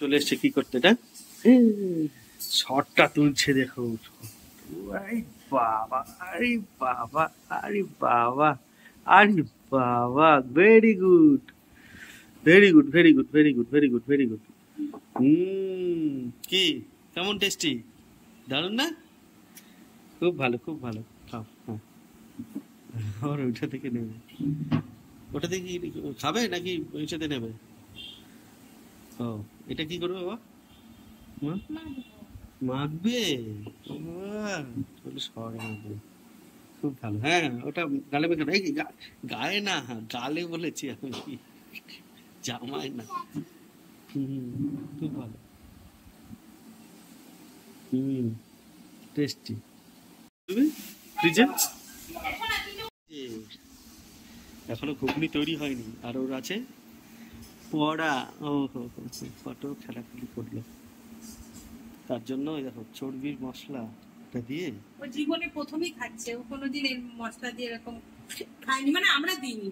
চলে এসছে কি করতে এটা শটটা তুলছে দেখো। আরে বাবা, আরে বাবা, আরে বাবা, আরে বাবা, very good, very good, very good, very good, very good, very good. কি কেমন টেস্টি, দারুন না? খুব ভালো, খুব ভালো। খাও, হ্যাঁ। আর ওইটা থেকে নেবে, ওটা থেকে খাবে নাকি ওইটাতে নেবে? ও, এটা কি করবে বাবা? মা মাখবে? বাহ, চলে শহরে মাখবে। খুব ভালো, হ্যাঁ ওটা গালে মেখে এই গায়ে না, গালে বলেছি আমি, জামায় না। হুম, খুব ভালো। হুম, টেস্টি। তুমি ফ্রিজে এখনো ঘুগনি তৈরি হয়নি, আর ওর আছে পড়া। ও হো হো, কত খেলাখেলি করলো, তার জন্য ওই দেখো চর্বির মশলা এটা দিয়ে। ও জীবনে প্রথমেই খাচ্ছে, ও কোনোদিন এই মশলা দিয়ে এরকম খায়নি, মানে আমরা দিইনি।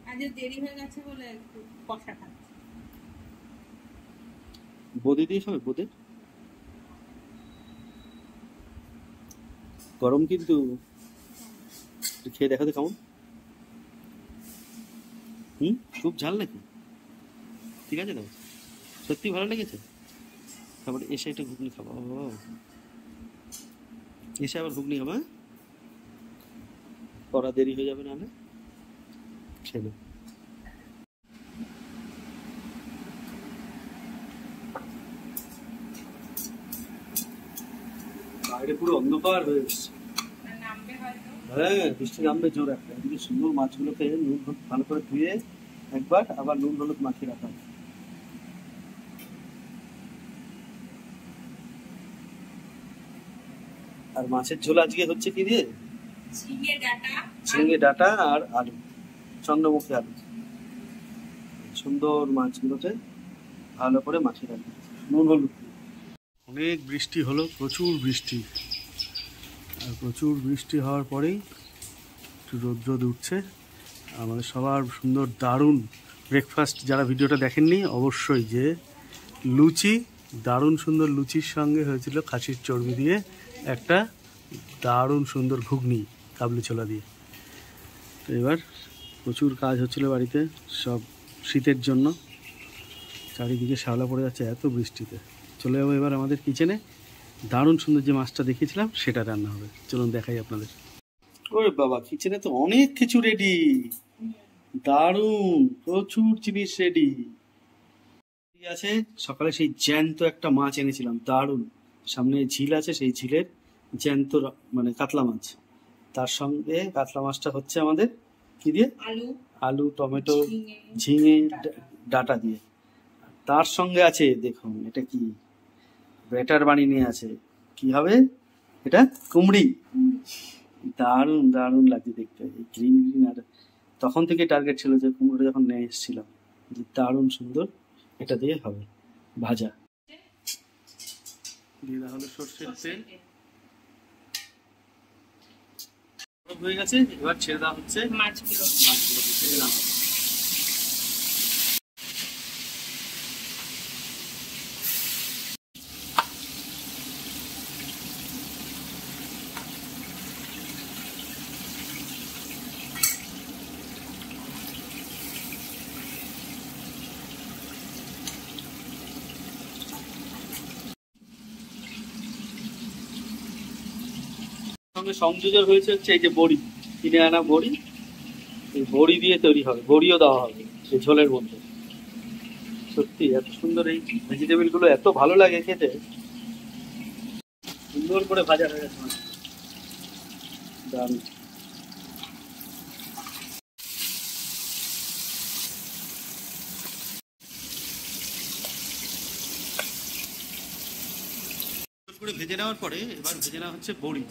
আজ দেরি হয়ে গেছে বলে একটু কষা খাচ্ছে। বোঁদে দিয়ে খাবে, বোঁদে গরম কিন্তু, খেয়ে দেখাতে কেমন। খুব ঝাল নাকি? ঠিক আছে তো, সত্যি ভালো লেগেছে। তারপরে এসে একটা ঘুগনি খাবো, এসে আবার ঘুগনি খাবো, হ্যাঁ পড়া দেরি হয়ে যাবে নাহলে। খেলো। বাইরে পুরো অন্ধকার হয়ে এসছে। হ্যাঁ, বৃষ্টি নামবে জোর একটা। এদিকে সুন্দর মাছগুলোকে নুন হলুদ ভালো করে ধুয়ে একবার আবার নুন হলুদ মাখিয়ে রাখা। আর মাছের ঝোল আজকে হচ্ছে কি দিয়ে? ঝিঙে ডাঁটা আর আলু, চন্দ্রমুখী আলু। সুন্দর মাছগুলোকে ভালো করে মাখিয়ে রাখবে নুন হলুদ। অনেক বৃষ্টি হলো, প্রচুর বৃষ্টি। আর প্রচুর বৃষ্টি হওয়ার পরেই একটু রোদ উঠছে। আমাদের সবার সুন্দর দারুণ ব্রেকফাস্ট। যারা ভিডিওটা দেখেননি অবশ্যই, যে লুচি, দারুণ সুন্দর লুচির সঙ্গে হয়েছিল খাসির চর্বি দিয়ে একটা দারুণ সুন্দর ঘুগনি কাবলি ছোলা দিয়ে। তো এবার প্রচুর কাজ হচ্ছিল বাড়িতে, সব শীতের জন্য চারিদিকে শ্যাওলা পড়ে যাচ্ছে এত বৃষ্টিতে। চলে যাবো এবার আমাদের কিচেনে, দারুণ সুন্দর যে মাছটা দেখিয়েছিলাম সেটা রান্না হবে। চলুন দেখাই আপনাদের। ওরে বাবা, কিচেনে তো অনেক কিছু রেডি, দারুণ প্রচুর জিনিস রেডি আছে। সকালে সেই জ্যান্ত একটা মাছ এনেছিলাম, দারুণ। সামনে ঝিল আছে, সেই ঝিলের জ্যান্ত মানে কাতলা মাছ। তার সঙ্গে কাতলা মাছটা হচ্ছে আমাদের কি দিয়ে? আলু, টমেটো, ঝিঙে ডাঁটা দিয়ে। তার সঙ্গে আছে দেখুন, এটা কি ব্যাটার বানিয়ে নিয়ে আছে। কি হবে এটা? কুমড়ি। দারুণ দারুণ লাগছে দেখতে, গ্রিন গ্রিন। আর তখন থেকে টার্গেট ছিল যে কুমড়োটা যখন নিয়ে এসেছিলাম, যে দারুণ সুন্দর এটা দিয়ে হবে ভাজা। দিয়ে দেওয়া হলো সর্ষের তেল, হয়ে গেছে। এবার ছেড়ে দেওয়া হচ্ছে মাছগুলো, ছেড়ে দেওয়া হবে। সঙ্গে সংযোজন হয়েছে হচ্ছে এই যে বড়ি, কিনে আনা বড়ি। এই বড়ি দিয়ে তৈরি হবে, বড়িও দেওয়া হবে এই ঝোলের মধ্যে। সত্যি এত সুন্দর, এই ভেজিটেবল গুলো এত ভালো লাগে খেতে। সুন্দর করে ভাজা হয়ে গেছে, দারুণ। করে ভেজে নেওয়ার পরে এবার ভেজে নেওয়া হচ্ছে বড়ি।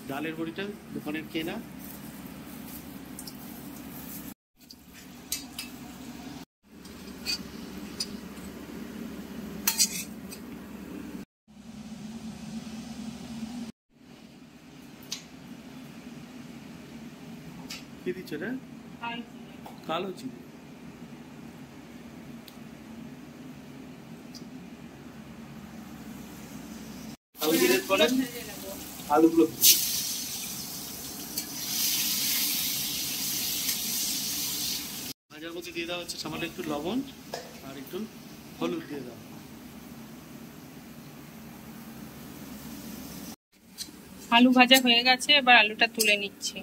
ডালের বড়িটা দোকানের কেনা। কি দিচ্ছ রে? কালো জিরে। কালো জিরের পরে আলুগুলো ভাজার মধ্যে দিয়ে দেওয়া হচ্ছে সামান্য একটু লবণ আর একটু হলুদ দিয়ে দেওয়া। আলু ভাজা হয়ে গেছে, এবার আলুটা তুলে নিচ্ছি।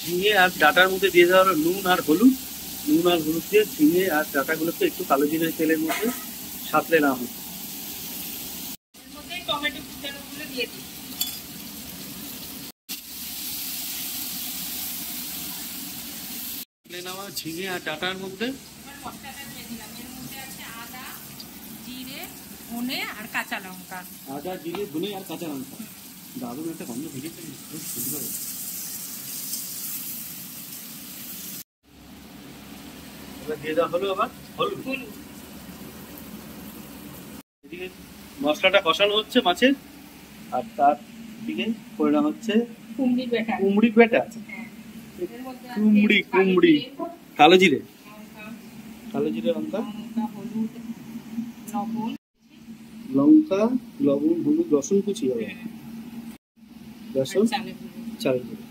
ঝিঙে আর ডাটার মধ্যে দিয়ে দেওয়া হলো নুন আর হলুদ দিয়ে ঝিঙে আর ডাটাগুলোকে একটু কালো জিরে তেলের মধ্যে সাঁতলে নেওয়া হচ্ছে। টমেটো কুচানোগুলো দিয়ে দিই। নেওয়া ঝিঙে আর ডাটার মধ্যে মশলাটা দিয়ে দিলাম। এর মধ্যে আছে আদা, জিরে, ধনে আর কাঁচা লঙ্কা। আদা জিরে ধনে আর কাঁচা লঙ্কা। দারুণ একটা গন্ধ ভেজেছে, খুব সুন্দর। এবার দিয়ে দেওয়া হলো আবার হলুদ। এদিকে মশলাটা কষানো হচ্ছে মাছের, আর তার দিকে করে নেওয়া হচ্ছে কুমড়ি বেটা। কুমড়ি কালো জিরে লঙ্কা, লবণ, হলুদ, রসুন কুচি হবে, রসুন চালের গুঁড়ো।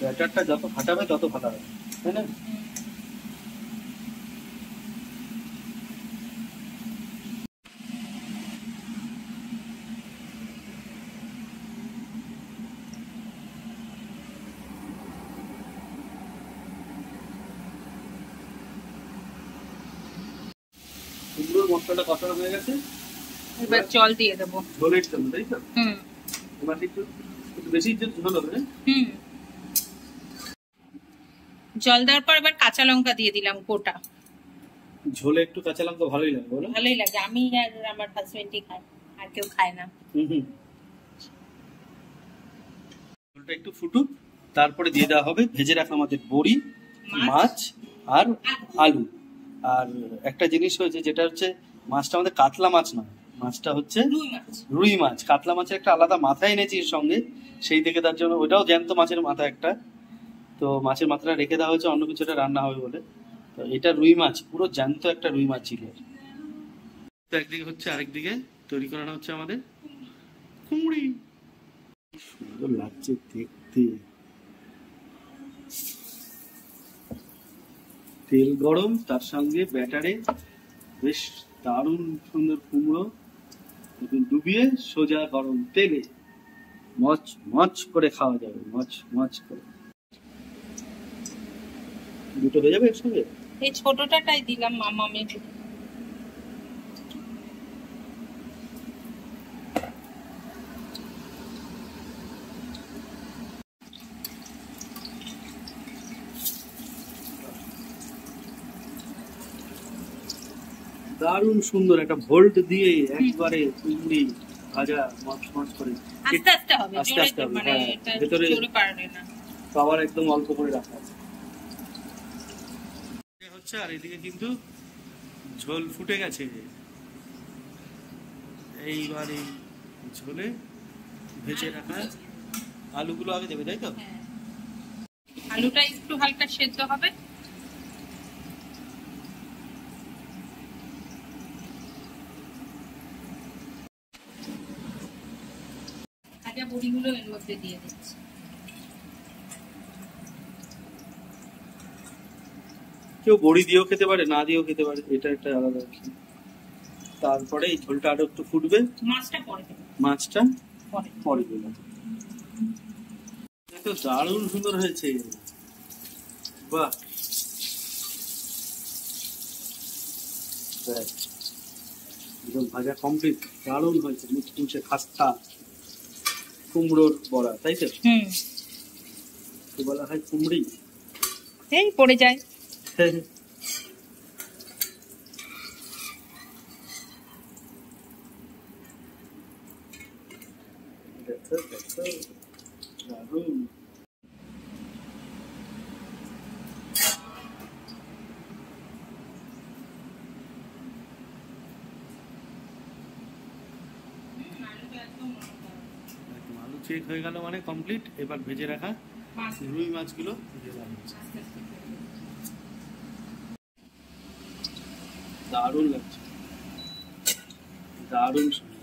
ব্যাটারটা যত ফাটাবে তত ফাটা হবে, তাই না? সুন্দর মশলাটা কষানো হয়ে গেছে, এবার জল দিয়ে দেবো ঝোলের জন্য, তাই তো? এবার একটু বেশি ঝোল হবে। জল দেওয়ার পর এবার কাঁচা লঙ্কা দিয়ে দিলাম গোটা। ঝোলে একটু কাঁচা লঙ্কা ভালোই লাগে, বলো? ভালোই লাগে, আমি আর আমার হাজবেন্ডই খাই, আর কেউ খায় না। ঝোলটা একটু ফুটুক, তারপরে দিয়ে দেওয়া হবে ভেজে রাখা আমাদের বড়ি, মাছ আর আলু। আর একটা জিনিস হয়েছে, যেটা হচ্ছে মাছটা আমাদের কাতলা মাছ নয়, মাছটা হচ্ছে রুই মাছ। কাতলা মাছের একটা আলাদা মাথা এনেছি এর সঙ্গে, সেই থেকে তার জন্য ওটাও জ্যান্ত মাছের মাথা একটা, তো মাছের মাথাটা রেখে দেওয়া হয়েছে অন্য কিছুটা রান্না হবে বলে। তো এটা রুই মাছ, পুরো জ্যান্ত একটা রুই মাছ ছিল। তো একদিকে হচ্ছে, আরেকদিকে তৈরি করানো হচ্ছে আমাদের কুমড়ি। সুন্দর লাগছে দেখতে। তেল গরম, তার সঙ্গে ব্যাটারে বেশ দারুণ সুন্দর কুমড়ো ডুবিয়ে সোজা গরম তেলে মচ মচ করে খাওয়া যাবে, মচ মচ করে। দুটো হয়ে যাবে একসঙ্গে। এই ছোটটাই দিলাম মামামের। দারুণ সুন্দর একটা ভোল্ট দিয়ে একবারে কুমড়ি ভাজা মচ মচ করে। আস্তে আস্তে হবে, আস্তে আস্তে হবে, মানে হ্যাঁ। এটা ভেতরে জোরে পারবে না, খাবার একদম অল্প করে রাখা হচ্ছে। আর এদিকে কিন্তু ঝোল ফুটে গেছে। এইবার এই ঝোলে ভেজে রাখা আলুগুলো আগে দেবে, তাই তো? আলুটা একটু হালকা সেদ্ধ হবে, ভাজা বড়িগুলো এর মধ্যে দিয়ে দিচ্ছি। কেউ বড়ি দিয়েও খেতে পারে, না দিয়েও খেতে পারে, এটা একটা আলাদা। তারপরে এই ঝোলটা আরো একটু ফুটবে, মাছটা পরে দেবো, মাছটা পরে দিলাম। তো দারুণ সুন্দর হয়েছে, বাহ। একদম ভাজা কমপ্লিট, দারুণ হয়েছে, মুচমুচে খাস্তা কুমড়োর বড়া, তাই তো? বলা হয় কুমড়ি, এই পড়ে যায়। দারুণ। চেক হয়ে গেল মানে কমপ্লিট। এবার ভেজে রাখা মাছ রুই মাছগুলো দিয়ে দেওয়া হচ্ছে। আস্তে আস্তে করে। দারুণ লাগছে, দারুণ সুন্দর।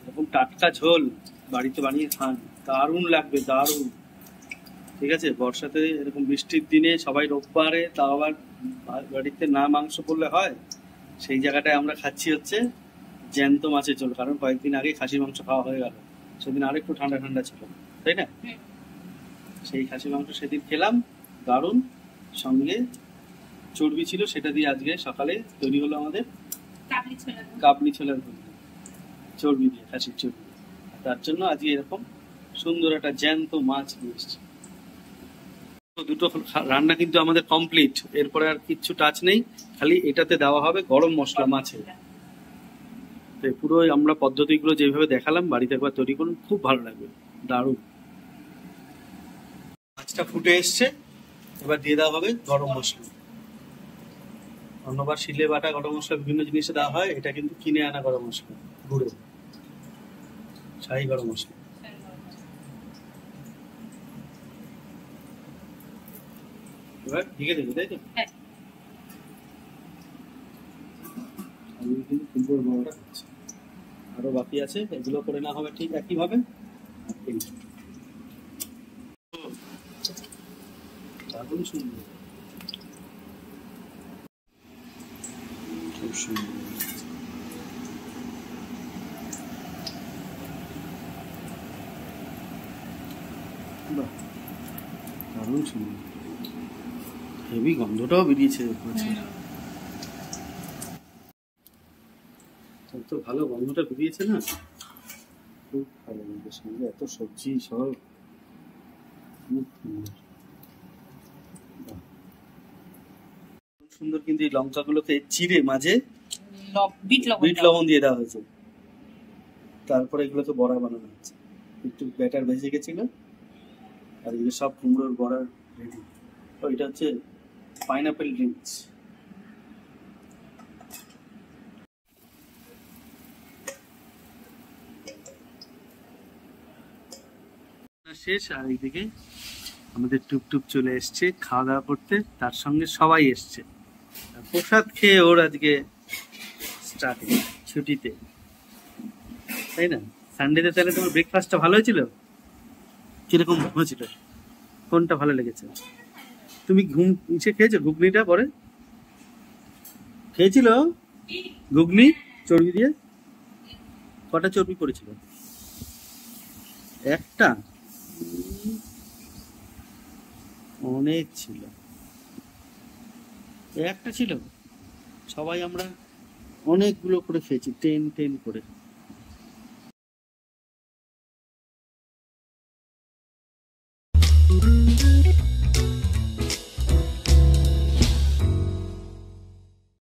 এরকম টাটকা ঝোল বাড়িতে বানিয়ে খান, দারুণ লাগবে, দারুণ। ঠিক আছে, বর্ষাতে এরকম বৃষ্টির দিনে সবাই রোববারে, তাও আবার বাড়িতে না মাংস করলে হয়, সেই জায়গাটায় আমরা খাচ্ছি হচ্ছে জ্যান্ত মাছের ঝোল। কারণ কয়েকদিন আগে খাসি মাংস খাওয়া হয়ে গেল, সেদিন আরেকটু ঠান্ডা ঠান্ডা ছিল, তাই না? হুম। সেই খাসি মাংস সেদিন খেলাম, দারুণ। সঙ্গে চর্বি ছিল, সেটা দিয়ে আজকে সকালে তৈরি হলো আমাদের কাবলি ছোলা। কাবলি ছোলার ঘুগনি, চর্বি দিয়ে, খাসির চর্বি দিয়ে। তার জন্য আজকে এরকম সুন্দর একটা জ্যান্ত মাছ নিয়ে এসেছি। দুটো রান্না কিন্তু আমাদের কমপ্লিট, এরপরে আর কিচ্ছু টাচ নেই, খালি এটাতে দেওয়া হবে গরম মশলা মাছে। তো পুরো আমরা পদ্ধতিগুলো যেভাবে দেখালাম বাড়িতে একবার তৈরি করুন, খুব ভালো লাগবে, দারুণ। মাছটা ফুটে এসছে, এবার দিয়ে দেওয়া হবে গরম মশলা। অন্যবার শিলে বাটা গরম মশলা বিভিন্ন জিনিসে দেওয়া হয়, এটা কিন্তু কিনে আনা গরম মশলা, গুঁড়ো শাহি গরম মশলা। এবার ঢেকে দেবে, তাই তো? হ্যাঁ। আমি কিন্তু ফুলকোর বড়টা করছি, আরো বাকি আছে, এগুলো করে না হবে ঠিক একই ভাবে। দারুণ সুন্দর, খুব সুন্দর। বাহ, দারুণ সুন্দর, হেভি গন্ধটাও বেরিয়েছে মাছের। তো ভালো গন্ধটা বেরিয়েছে না, খুব ভালো লাগে। সঙ্গে এত সবজি সব, খুব সুন্দর। বাহ, সুন্দর। কিন্তু এই লঙ্কাগুলোকে চিড়ে মাঝে বিট বিট লবণ দিয়ে দেওয়া হয়েছে, তারপরে এগুলোকে বড়া বানানো হচ্ছে। একটু ব্যাটার ভেজে গেছিল, আর এগুলো সব কুমড়োর বড়া রেডি। তো এটা হচ্ছে পাইনাপেল ড্রিঙ্কস। শেষ, আর এইদিকে আমাদের টুকটুক চলে এসছে খাওয়া দাওয়া করতে, তার সঙ্গে সবাই এসছে। আর প্রসাদ খেয়ে ওর আজকে স্টার্টিং ছুটিতে, তাই না? সানডেতে তাহলে তোমার ব্রেকফাস্টটা ভালো হয়েছিল? কিরকম হয়েছিল, কোনটা ভালো লেগেছে? তুমি খেয়েছো ঘুগনিটা? পরে খেয়েছিল ঘুগনি চর্বি দিয়ে? কটা চর্বি পড়েছিল? একটা? অনেক ছিল, একটা ছিল। সবাই আমরা অনেকগুলো করে খেয়েছি, 10 করে।